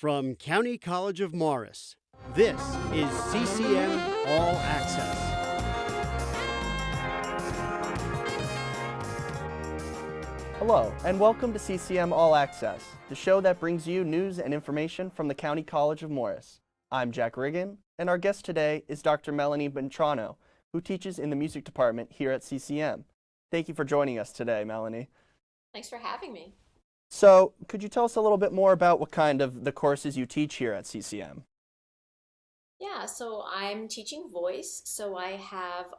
From County College of Morris, this is CCM All Access. Hello, and welcome to CCM All Access, the show that brings you news and information from the County College of Morris. I'm Jack Riggin, and our guest today is Dr. Melanie Mitrano, who teaches in the music department here at CCM. Thank you for joining us today, Melanie. Thanks for having me. So, could you tell us a little bit more about what kind of the courses you teach here at CCM? Yeah, so I'm teaching voice, so I have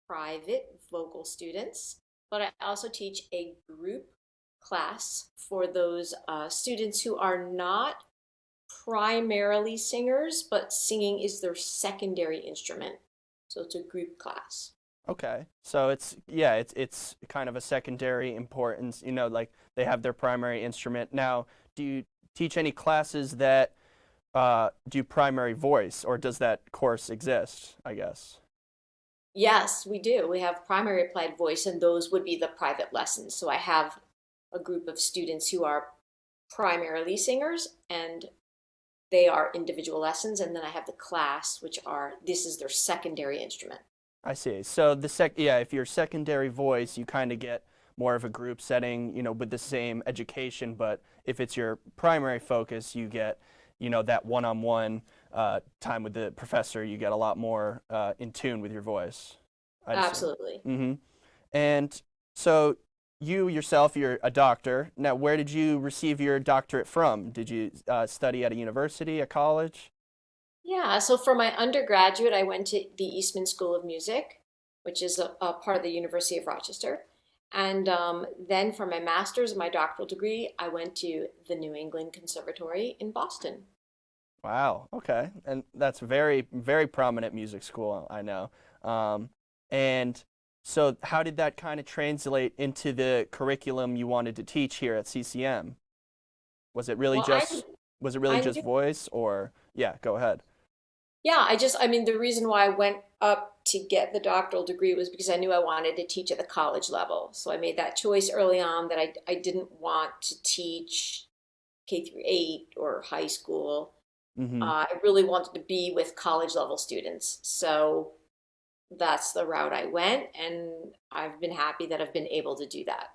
private vocal students, but I also teach a group class for those students who are not primarily singers, but singing is their secondary instrument. So it's a group class. Okay, so it's kind of a secondary importance, like they have their primary instrument. Now, do you teach any classes that do primary voice, or does that course exist, I guess? Yes, we do. We have primary applied voice, and those would be the private lessons. So I have a group of students who are primarily singers, and they are individual lessons, and then I have the class, this is their secondary instrument. I see. So if you're secondary voice, you kind of get more of a group setting, with the same education. But if it's your primary focus, you get, that one-on-one time with the professor. You get a lot more in tune with your voice. Absolutely. Mm-hmm. And so you yourself, you're a doctor. Now, where did you receive your doctorate from? Did you study at a university, a college? Yeah, so for my undergraduate, I went to the Eastman School of Music, which is a part of the University of Rochester. And then for my master's and my doctoral degree, I went to the New England Conservatory in Boston. Wow, okay. And that's very, very prominent music school, I know. And so how did that kind of translate into the curriculum you wanted to teach here at CCM? Was it really Well, just voice, or yeah, go ahead. Yeah, the reason why I went up to get the doctoral degree was because I knew I wanted to teach at the college level. So I made that choice early on that I didn't want to teach K through 8 or high school. Mm-hmm. I really wanted to be with college level students. So that's the route I went, and I've been happy that I've been able to do that.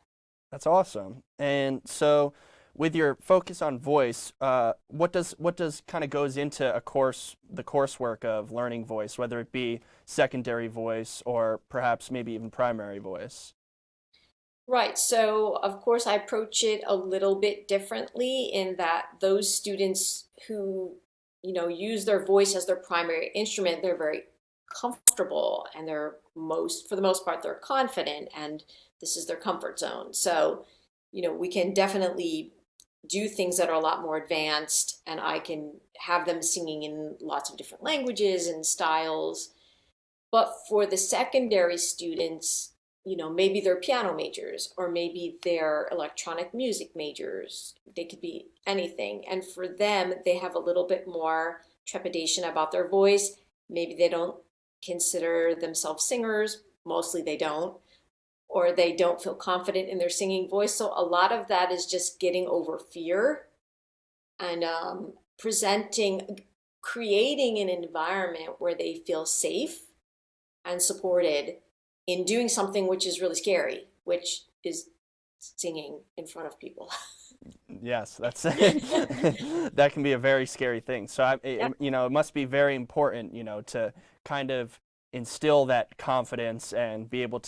That's awesome. And so with your focus on voice, what does kind of goes into the coursework of learning voice, whether it be secondary voice or perhaps maybe even primary voice? Right. So, of course, I approach it a little bit differently in that those students who, use their voice as their primary instrument, they're very comfortable and for the most part, they're confident and this is their comfort zone. So, we can definitely do things that are a lot more advanced, and I can have them singing in lots of different languages and styles. But for the secondary students, maybe they're piano majors or maybe they're electronic music majors. They could be anything. And for them, they have a little bit more trepidation about their voice. Maybe they don't consider themselves singers. Mostly they don't. Or they don't feel confident in their singing voice. So a lot of that is just getting over fear and creating an environment where they feel safe and supported in doing something which is really scary, which is singing in front of people. Yes, that's that can be a very scary thing. So it must be very important, to kind of instill that confidence and be able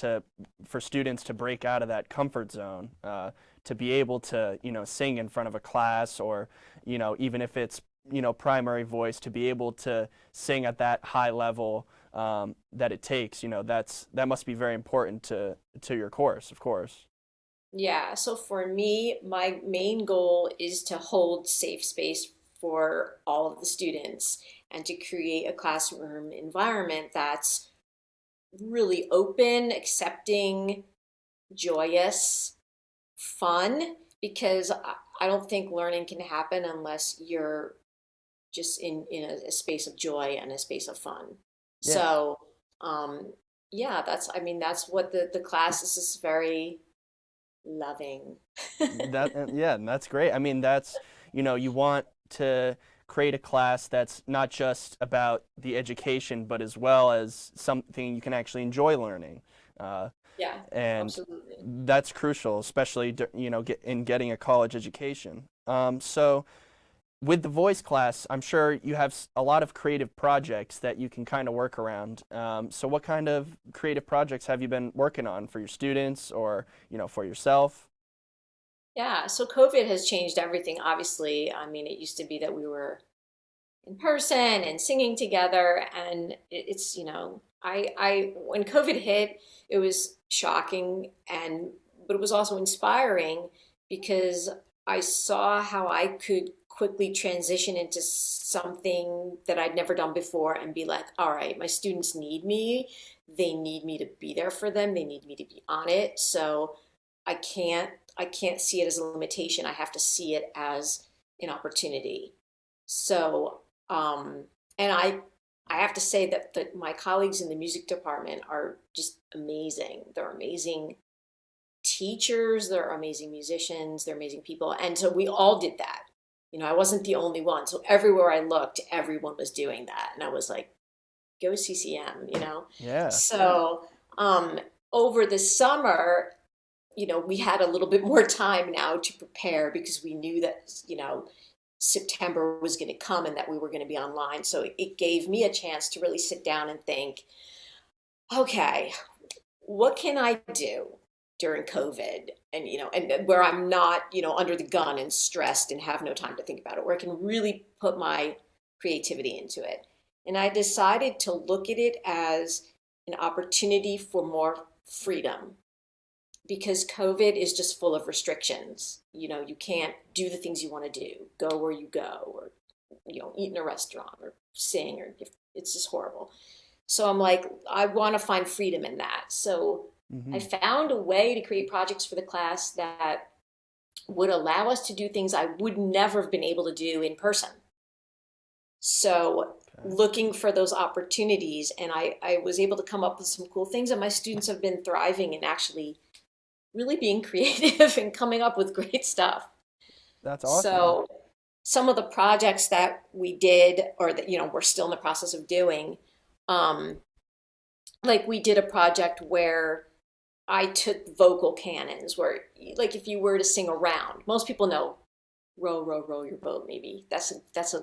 for students to break out of that comfort zone, to be able to, sing in front of a class, or, even if it's, primary voice, to be able to sing at that high level that it takes, that must be very important to your course, of course. Yeah, so for me, my main goal is to hold safe space for all of the students and to create a classroom environment that's really open, accepting, joyous, fun, because I don't think learning can happen unless you're just in a space of joy and a space of fun. Yeah. So, yeah, that's what the class is very loving. Yeah, and that's great. I mean, that's, you want to create a class that's not just about the education, but as well as something you can actually enjoy learning. Yeah, And absolutely. that's crucial, especially in getting a college education. So with the voice class, I'm sure you have a lot of creative projects that you can kind of work around. So what kind of creative projects have you been working on for your students or, for yourself? Yeah, so COVID has changed everything, obviously. I mean, it used to be that we were in person and singing together, and it's, when COVID hit, it was shocking, but it was also inspiring because I saw how I could quickly transition into something that I'd never done before and be like, all right, my students need me. They need me to be there for them. They need me to be on it. So I can't I can't see it as a limitation. I have to see it as an opportunity. So, and I have to say that my colleagues in the music department are just amazing. They're amazing teachers, they're amazing musicians, they're amazing people. And so we all did that. I wasn't the only one. So everywhere I looked, everyone was doing that. And I was like, go CCM. Yeah. So, over the summer, we had a little bit more time now to prepare because we knew that, September was going to come and that we were going to be online. So it gave me a chance to really sit down and think, okay, what can I do during COVID? And, and where I'm not, under the gun and stressed and have no time to think about it, where I can really put my creativity into it. And I decided to look at it as an opportunity for more freedom because COVID is just full of restrictions. You can't do the things you want to do, go where you go, or eat in a restaurant or sing, or it's just horrible. So I'm like, I want to find freedom in that. So I Hmm. found a way to create projects for the class that would allow us to do things I would never have been able to do in person. So Okay. looking for those opportunities, and I was able to come up with some cool things, and my students have been thriving and actually really being creative and coming up with great stuff. That's awesome. So some of the projects that we did or that we're still in the process of doing, um, like we did a project where I took vocal cannons where like if you were to sing around, most people know row, row, row your boat, maybe. That's a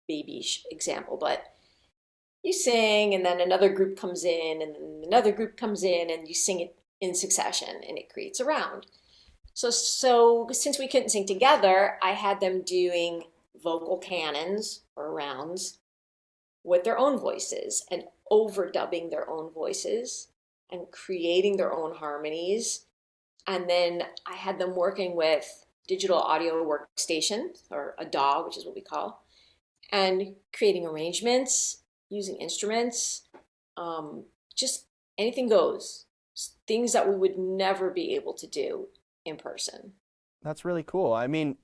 baby example, but you sing and then another group comes in and then another group comes in and you sing it in succession and it creates a round. So since we couldn't sing together, I had them doing vocal cannons or rounds with their own voices and overdubbing their own voices and creating their own harmonies. And then I had them working with digital audio workstation or a DAW, which is what we call, and creating arrangements, using instruments, um, just anything goes. Things that we would never be able to do in person. That's really cool. I mean,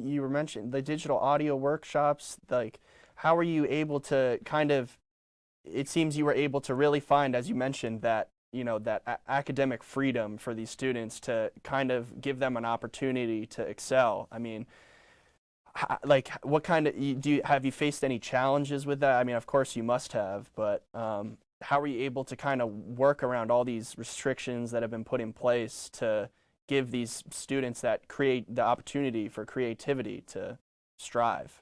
you were mentioning the digital audio workshops. Like, how were you able to kind of? It seems you were able to really find, as you mentioned, that that academic freedom for these students to kind of give them an opportunity to excel. I mean, like, what kind of have you faced any challenges with that? I mean, of course you must have, but how are you able to kind of work around all these restrictions that have been put in place to give these students that create the opportunity for creativity to strive?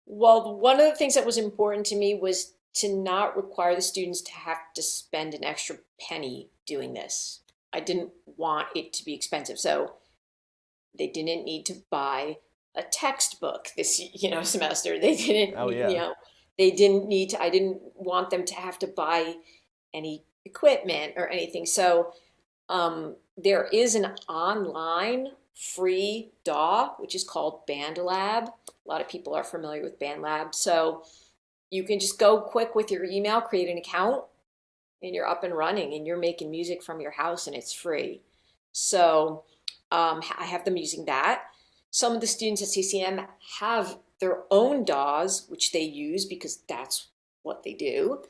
Well, one of the things that was important to me was to not require the students to have to spend an extra penny doing this. I didn't want it to be expensive. So they didn't need to buy a textbook this, semester. They didn't, Oh yeah. they didn't need to, I didn't want them to have to buy any equipment or anything. So there is an online free DAW, which is called BandLab. A lot of people are familiar with BandLab. So you can just go quick with your email, create an account, and you're up and running and you're making music from your house and it's free. So I have them using that. Some of the students at CCM have their own DAWs, which they use because that's what they do.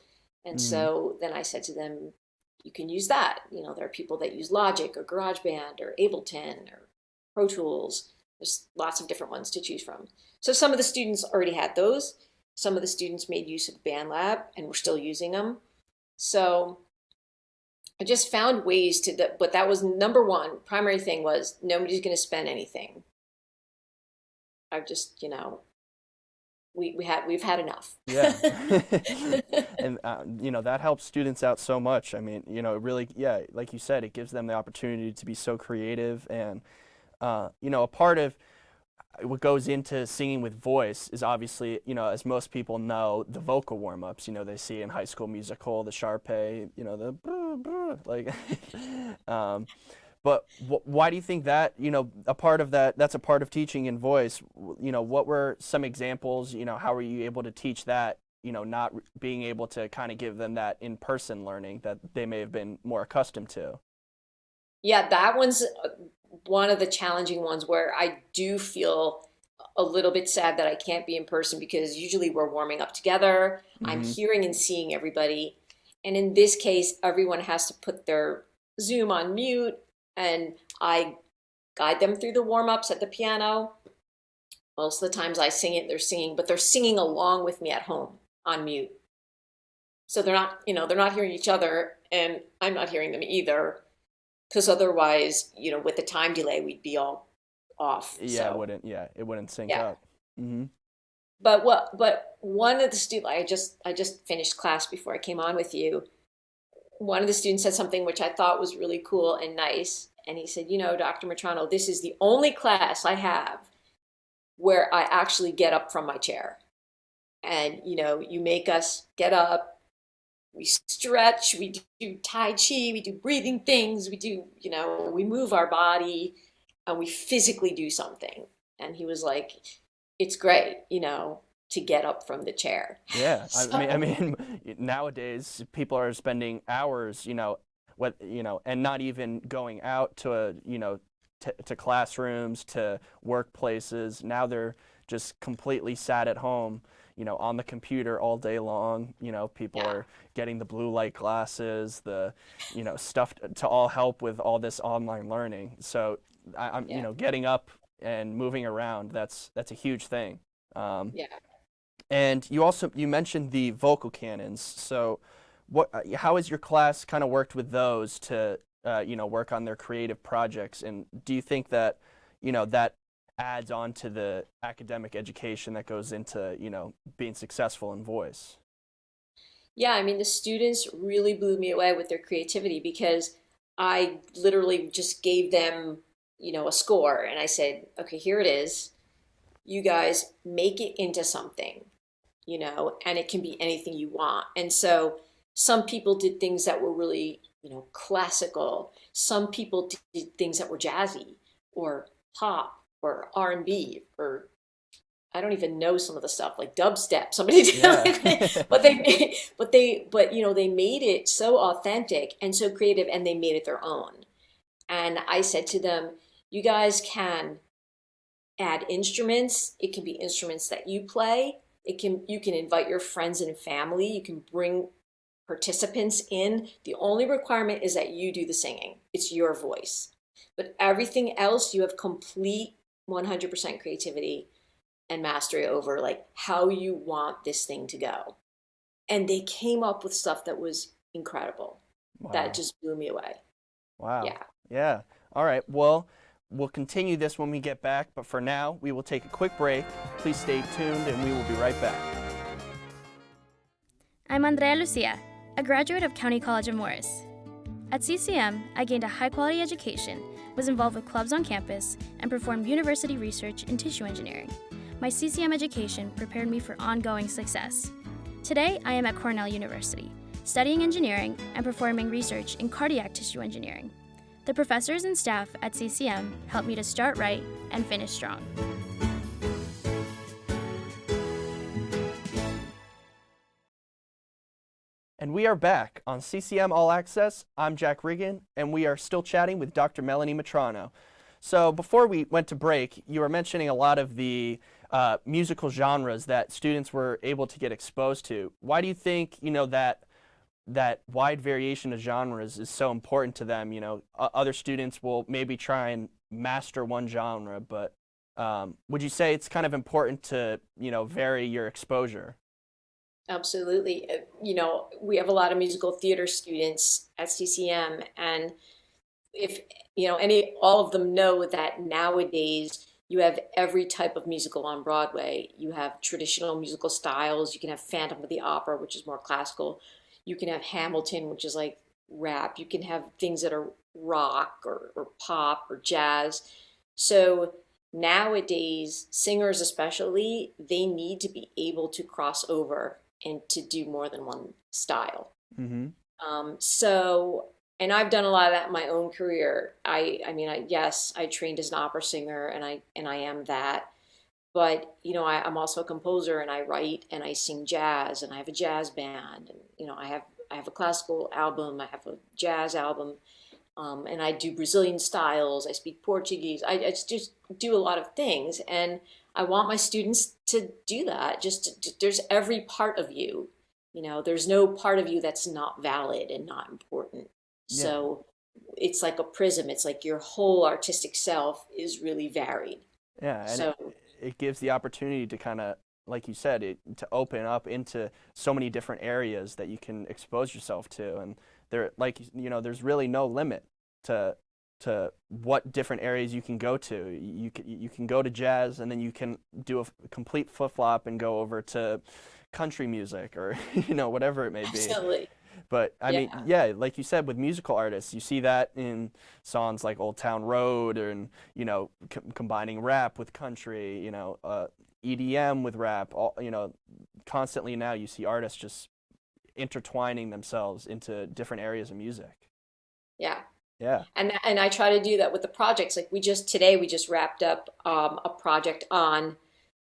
And Hmm. so then I said to them, you can use that. There are people that use Logic or GarageBand or Ableton or Pro Tools. There's lots of different ones to choose from. So some of the students already had those. Some of the students made use of BandLab and were still using them. So I just found ways to, but that was number one, primary thing was nobody's going to spend anything. I've just, we've had enough. Yeah. And, that helps students out so much. I mean, really, yeah, like you said, it gives them the opportunity to be so creative. And, a part of what goes into singing with voice is obviously, as most people know, the vocal warm-ups, they see in High School Musical, the Sharpay, the like, but why do you think that, a part of that's a part of teaching in voice? What were some examples, how were you able to teach that, not being able to kind of give them that in-person learning that they may have been more accustomed to? Yeah, that one's one of the challenging ones where I do feel a little bit sad that I can't be in person because usually we're warming up together. I'm hearing and seeing everybody. And in this case, everyone has to put their Zoom on mute and I guide them through the warm-ups at the piano. Most of the times I sing it, they're singing, but they're singing along with me at home on mute. So they're not hearing each other and I'm not hearing them either. Because otherwise, with the time delay, we'd be all off. Yeah, so. It wouldn't sync up. Mm-hmm. But one of the students, I just finished class before I came on with you. One of the students said something which I thought was really cool and nice. And he said, Dr. Mitrano, this is the only class I have where I actually get up from my chair. And, you make us get up. We stretch, we do Tai Chi, we do breathing things, we do, we move our body and we physically do something. And he was like, it's great, to get up from the chair. Yeah. So, I mean, nowadays people are spending hours, and not even going out to, to classrooms, to workplaces. Now they're just completely sat at home, on the computer all day long. People are getting the blue light glasses, the, stuff to all help with all this online learning. So I'm, getting up and moving around, that's a huge thing. And you mentioned the vocal cannons. So how has your class kind of worked with those to, work on their creative projects? And do you think that, that adds on to the academic education that goes into, being successful in voice? Yeah, I mean, the students really blew me away with their creativity because I literally just gave them, a score and I said, okay, here it is. You guys make it into something, and it can be anything you want. And so some people did things that were really, classical. Some people did things that were jazzy or pop or R&B, or I don't even know some of the stuff like dubstep. Somebody did, but they made it so authentic and so creative, and they made it their own. And I said to them, you guys can add instruments. It can be instruments that you play. You can invite your friends and family. You can bring participants in. The only requirement is that you do the singing. It's your voice. But everything else, you have complete 100% creativity and mastery over like how you want this thing to go. And they came up with stuff that was incredible. Wow. That just blew me away. Wow. Yeah. All right. Well, we'll continue this when we get back, but for now, we will take a quick break. Please stay tuned and we will be right back. I'm Andrea Lucia, a graduate of County College of Morris. At CCM, I gained a high-quality education, was involved with clubs on campus, and performed university research in tissue engineering. My CCM education prepared me for ongoing success. Today, I am at Cornell University, studying engineering and performing research in cardiac tissue engineering. The professors and staff at CCM helped me to start right and finish strong. And we are back on CCM All Access. I'm Jack Riggin, and we are still chatting with Dr. Melanie Mitrano. So before we went to break, you were mentioning a lot of the musical genres that students were able to get exposed to. Why do you think, that wide variation of genres is so important to them? Other students will maybe try and master one genre, but Would you say it's kind of important to, vary your exposure? Absolutely. We have a lot of musical theater students at CCM, and if all of them know that nowadays you have every type of musical on Broadway. You have traditional musical styles. You can have Phantom of the Opera, which is more classical. You can have Hamilton, which is like rap. You can have things that are rock or pop or jazz. So nowadays, singers especially, they need to be able to cross over and to do more than one style. Mm-hmm. So, and I've done a lot of that in my own career. Yes, I trained as an opera singer, and I am that. But I'm also a composer, and I write and I sing jazz, and I have a jazz band, and I have a classical album, I have a jazz album, and I do Brazilian styles. I speak Portuguese. I just do a lot of things, and I want my students to do that. There's every part of you. There's no part of you that's not valid and not important. Yeah. So it's like a prism. It's like your whole artistic self is really varied. Yeah, and So it gives the opportunity to kind of, like you said, to open up into so many different areas that you can expose yourself to, and there's really no limit to what different areas you can go to. You can go to jazz, and then you can do a complete flip flop and go over to country music, or whatever it may be. absolutely. But I mean, Yeah. yeah, like you said, with musical artists, you see that in songs like Old Town Road, and combining rap with country, EDM with rap. Constantly now you see artists just intertwining themselves into different areas of music. Yeah. Yeah. And I try to do that with the projects. Like today we just wrapped up a project on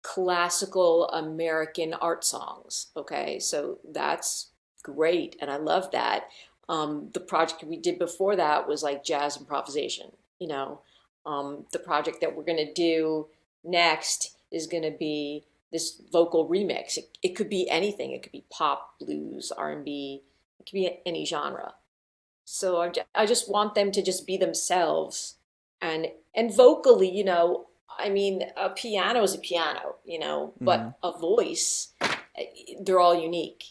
classical American art songs. Okay, so that's great, and I love that. The project we did before that was like jazz improvisation. The project that we're going to do next is going to be this vocal remix. It could be anything. It could be pop, blues, R&B. It could be any genre. So I just want them to just be themselves, and vocally, a piano is a piano, Hmm. but a voice, they're all unique,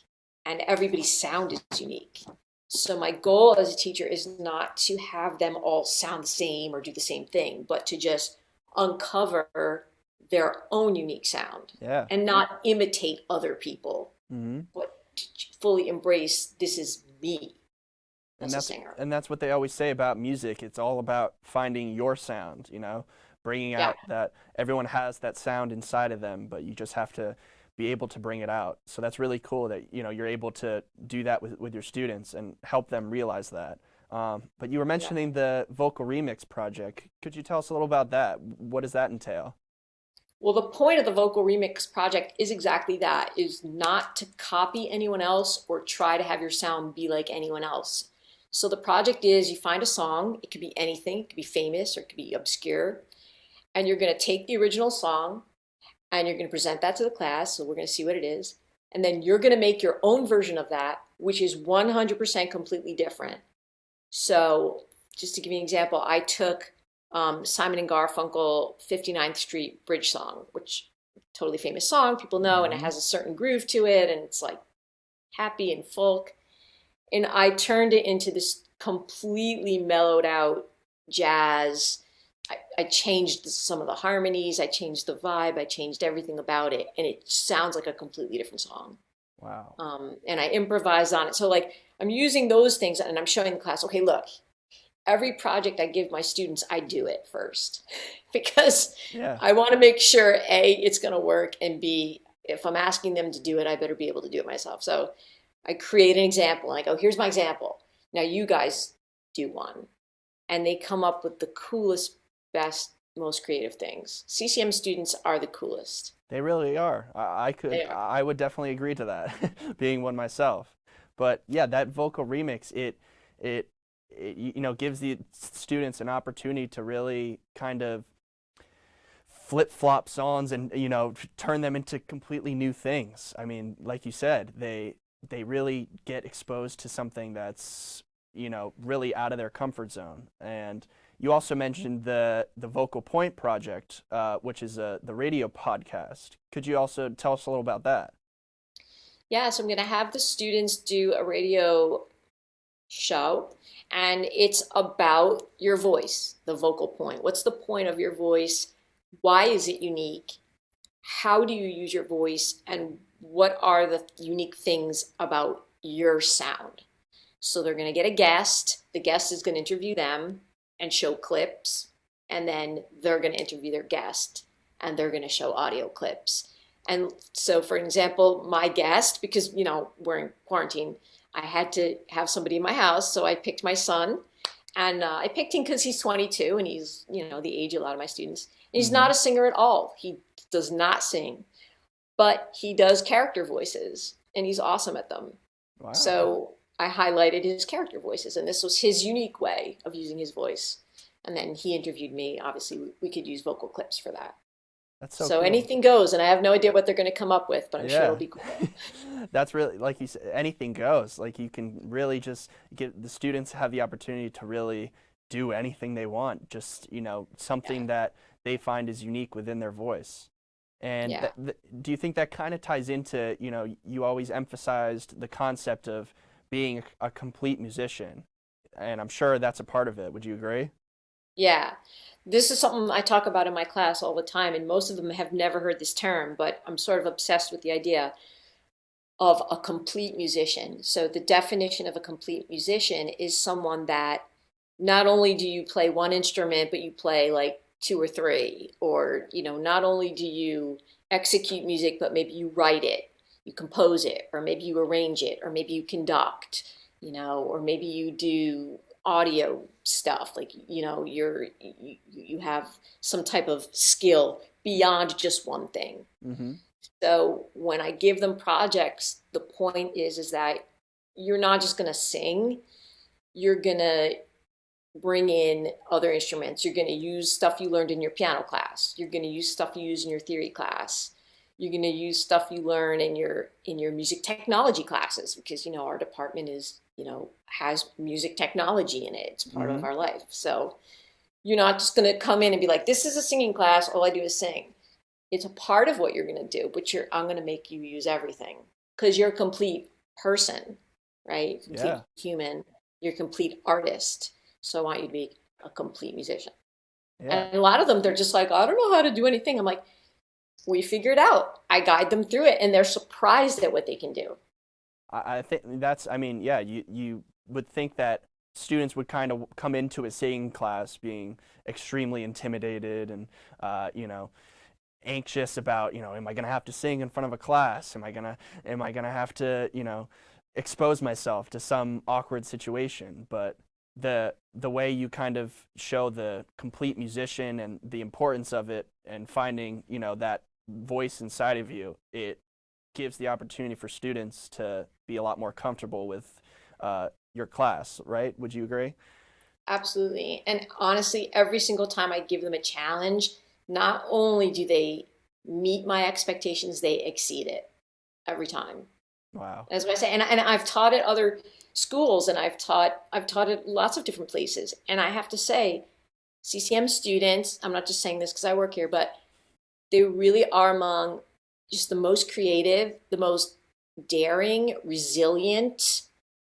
and everybody's sound is unique. So my goal as a teacher is not to have them all sound the same or do the same thing, but to just uncover their own unique sound Yeah. and not imitate other people, Hmm. but to fully embrace this is me And as a that's singer. and that's what they always say about music. It's all about finding your sound, bringing Yeah. out that everyone has that sound inside of them, but you just have to be able to bring it out. So that's really cool that, you're able to do that with your students and help them realize that. But you were Yeah. mentioning the vocal remix project. Could you tell us a little about that? What does that entail? Well, the point of the vocal remix project is exactly that, is not to copy anyone else or try to have your sound be like anyone else. So the project is you find a song, it could be anything, it could be famous or it could be obscure, and you're going to take the original song and you're going to present that to the class. So we're going to see what it is. And then you're going to make your own version of that, which is 100% completely different. So just to give you an example, I took Simon and Garfunkel 59th Street Bridge Song, which totally famous song, people know, and it Hmm. has a certain groove to it, and it's like happy and folk. And I turned it into this completely mellowed out jazz. I changed some of the harmonies, I changed the vibe, I changed everything about it, and it sounds like a completely different song. Wow. And I improvised on it. So like I'm using those things, and I'm showing the class, okay, look, every project I give my students, I do it first because Yeah. I want to make sure A, it's going to work, and B, if I'm asking them to do it, I better be able to do it myself. So I create an example and I go, here's my example. Now you guys do one. And they come up with the coolest, best, most creative things. CCM students are the coolest. They really are. They are. I would definitely agree to that, being one myself. But yeah, that vocal remix, it gives the students an opportunity to really kind of flip flop songs and turn them into completely new things. I mean, like you said, they really get exposed to something that's really out of their comfort zone, and you also mentioned the Vocal Point project, which is the radio podcast. Could you also tell us a little about that? Yeah, so I'm going to have the students do a radio show, and it's about your voice, the vocal point. What's the point of your voice? Why is it unique? How do you use your voice? And what are the unique things about your sound? So they're going to get a guest. The guest is going to interview them and show clips, and then they're going to interview their guest, and they're going to show audio clips. And so, for example, my guest, because, we're in quarantine, I had to have somebody in my house. So I picked my son, and I picked him because he's 22 and he's, the age of a lot of my students. And he's not a singer at all. He does not sing, but he does character voices, and he's awesome at them. Wow. So I highlighted his character voices, and this was his unique way of using his voice. And then he interviewed me. Obviously, we could use vocal clips for that. That's so So cool. anything goes, and I have no idea what they're going to come up with, but I'm sure it'll be cool. That's really, like you said, anything goes. Like, you can really just get the students have the opportunity to really do anything they want, just, something that they find is unique within their voice. And do you think that kind of ties into, you always emphasized the concept of being a complete musician, and I'm sure that's a part of it. Would you agree? Yeah. This is something I talk about in my class all the time, and most of them have never heard this term, but I'm sort of obsessed with the idea of a complete musician. So the definition of a complete musician is someone that not only do you play one instrument, but you play like two or three, or, not only do you execute music, but maybe you write it, you compose it, or maybe you arrange it, or maybe you conduct, or maybe you do audio stuff, like, you have some type of skill beyond just one thing. Mm-hmm. So when I give them projects, the point is that you're not just going to sing, you're going to bring in other instruments. You're going to use stuff you learned in your piano class. You're going to use stuff you use in your theory class. You're going to use stuff you learn in your music technology classes, because, our department is, has music technology in it. It's part of our life. So you're not just going to come in and be like, this is a singing class, all I do is sing. It's a part of what you're going to do, but I'm going to make you use everything, because you're a complete person, right? Complete human. You're a complete artist. So I want you to be a complete musician. Yeah. And a lot of them, they're just like, I don't know how to do anything. I'm like, we figure it out. I guide them through it, and they're surprised at what they can do. I think you would think that students would kind of come into a singing class being extremely intimidated and, anxious about, am I going to have to sing in front of a class? Am I going to have to, expose myself to some awkward situation? But the way you kind of show the complete musician and the importance of it, and finding, that voice inside of you, it gives the opportunity for students to be a lot more comfortable with your class, right? Would you agree? Absolutely. And honestly, every single time I give them a challenge, not only do they meet my expectations, they exceed it every time. Wow. That's what I say. And I've taught at other schools, and I've taught at lots of different places. And I have to say, CCM students, I'm not just saying this because I work here, but they really are among just the most creative, the most daring, resilient.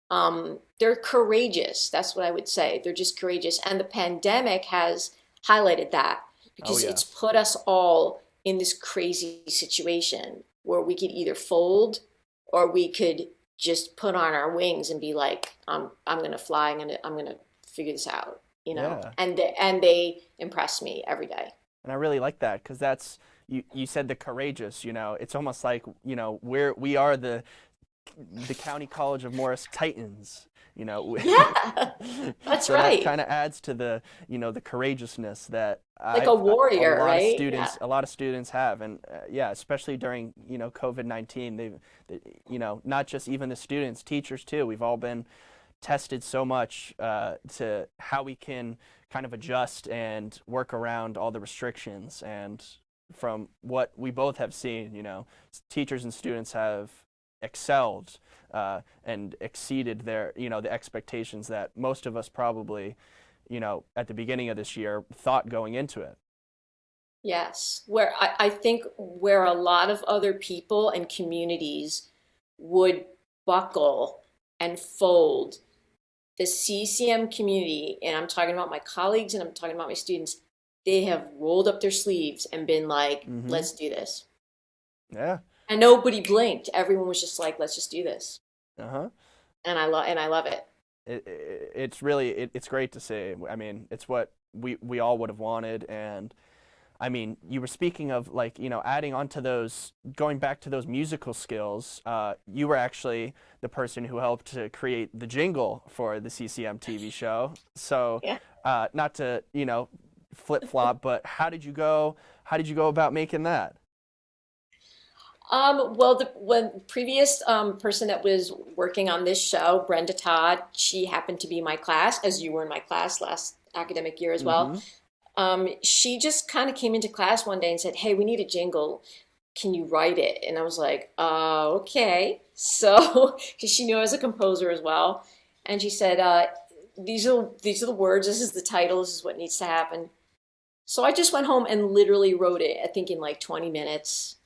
They're courageous. That's what I would say. They're just courageous. And the pandemic has highlighted that, because it's put us all in this crazy situation where we could either fold, or we could just put on our wings and be like, I'm going to fly. I'm going to figure this out, Yeah. and they impress me every day. And I really like that, because that's, you said the courageous, it's almost like, we are the County College of Morris Titans, Yeah, that's so right. That kind of adds to the, the courageousness that like a warrior, a lot right? Of students, a lot of students have, and especially during, COVID-19, they've, not just even the students, teachers too. We've all been tested so much to how we can kind of adjust and work around all the restrictions. And from what we both have seen, teachers and students have excelled and exceeded their, the expectations that most of us probably, at the beginning of this year thought going into it. Yes, where I think where a lot of other people and communities would buckle and fold, the CCM community, and I'm talking about my colleagues and I'm talking about my students, they have rolled up their sleeves and been like, let's do this. Yeah. And nobody blinked. Everyone was just like, let's just do this. Uh-huh. And I love it. It's really, it's great to see. I mean, it's what we all would have wanted. And I mean, you were speaking of like, adding on to those, going back to those musical skills. You were actually the person who helped to create the jingle for the CCM TV show. So Yeah. not to, flip-flop, but how did you go about making that? Well, the previous person that was working on this show, Brenda Todd, she happened to be in my class, as you were in my class last academic year as well. She just kind of came into class one day and said, "Hey, we need a jingle. Can you write it?" And I was like, okay. So, because she knew I was a composer as well. And she said, these are the words. This is the title. This is what needs to happen. So I just went home and literally wrote it, I think in like 20 minutes.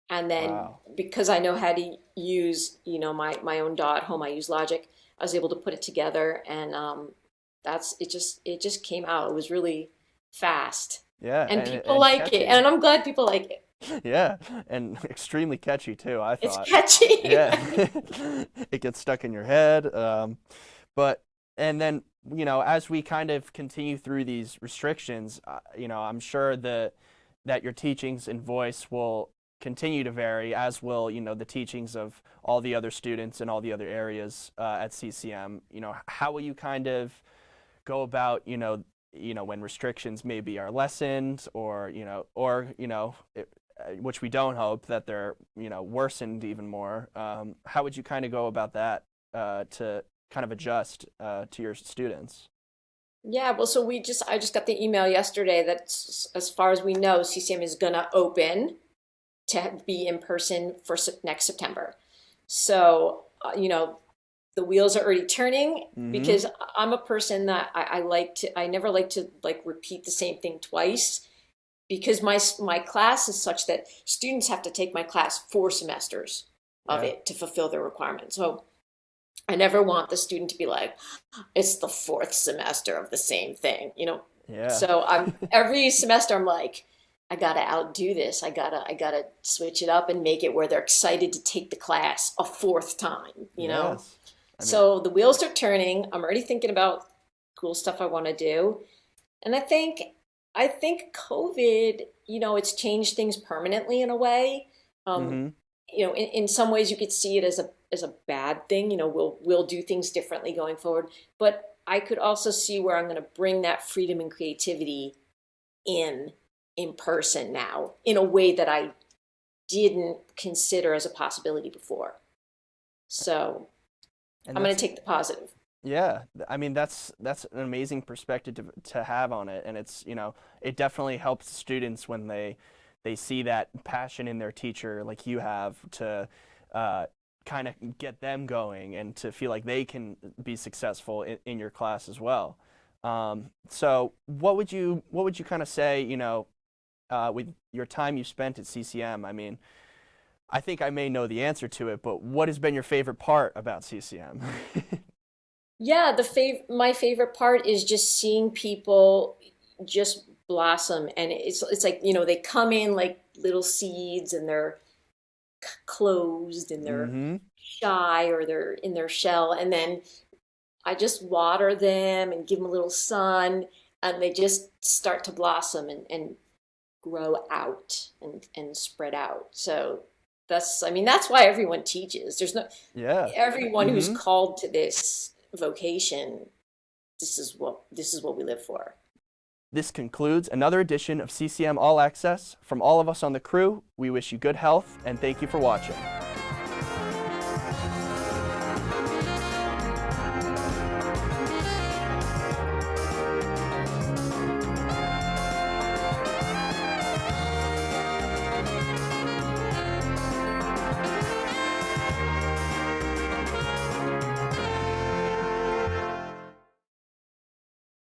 And then because I know how to use, my own DAW at home, I use Logic. I was able to put it together, and it just came out. It was really fast. Yeah, and people like catchy. it, and I'm glad people like it. Yeah, and extremely catchy too, I thought. It's catchy. Yeah. It gets stuck in your head. And then, as we kind of continue through these restrictions, I'm sure that your teachings and voice will continue to vary, as will, the teachings of all the other students in all the other areas at CCM. How will you kind of go about, when restrictions maybe are lessened or which we don't hope that they're, worsened even more. How would you kind of go about that to kind of adjust to your students? Yeah, well, so I just got the email yesterday that as far as we know, CCM is gonna open to be in person for next September. So, the wheels are already turning because I'm a person that I never like to like repeat the same thing twice, because my class is such that students have to take my class 4 semesters of it to fulfill their requirements. So I never want the student to be like, it's the 4th semester of the same thing, Yeah. So every semester I'm like, I gotta outdo this. I gotta switch it up and make it where they're excited to take the class a 4th time, know? So the wheels are turning. I'm already thinking about cool stuff I want to do. And I think COVID, it's changed things permanently in a way. In some ways you could see it as a bad thing. We'll do things differently going forward. But I could also see where I'm going to bring that freedom and creativity in person now in a way that I didn't consider as a possibility before. So I'm going to take the positive. Yeah, I mean that's an amazing perspective to have on it, and it's it definitely helps students when they see that passion in their teacher like you have to kind of get them going and to feel like they can be successful in your class as well. So what would you kind of say with your time you spent at CCM? I mean, I think I may know the answer to it, but what has been your favorite part about CCM? Yeah, my favorite part is just seeing people just blossom, and it's like they come in like little seeds, and they're closed, and they're shy, or they're in their shell, and then I just water them and give them a little sun, and they just start to blossom and grow out and spread out. So that's why everyone teaches. There's no everyone who's called to this vocation, this is what we live for. This concludes another edition of CCM All Access. From all of us on the crew, we wish you good health and thank you for watching.